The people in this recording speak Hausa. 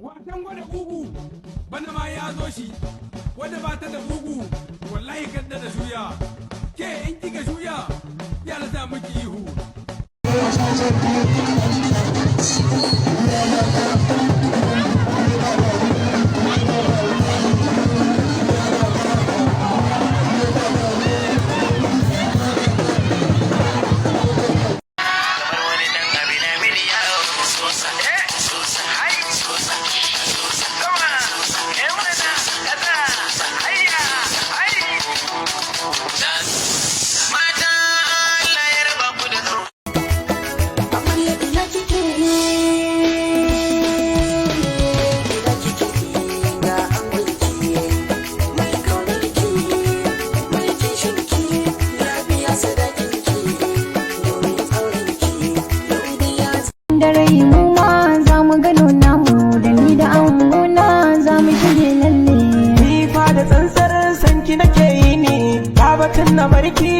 Wasan gwada bugu bana ma ya zo shi, wanda ba ta da bugu wallahi kadda da shuya. Ke in kika shuya ya lasa miki ihu. Da rai mu ma za mu gano namu, da ni da angona za mu shige lalle. Ni fa da tsantsar sanki nake yi ne, ba batun na barki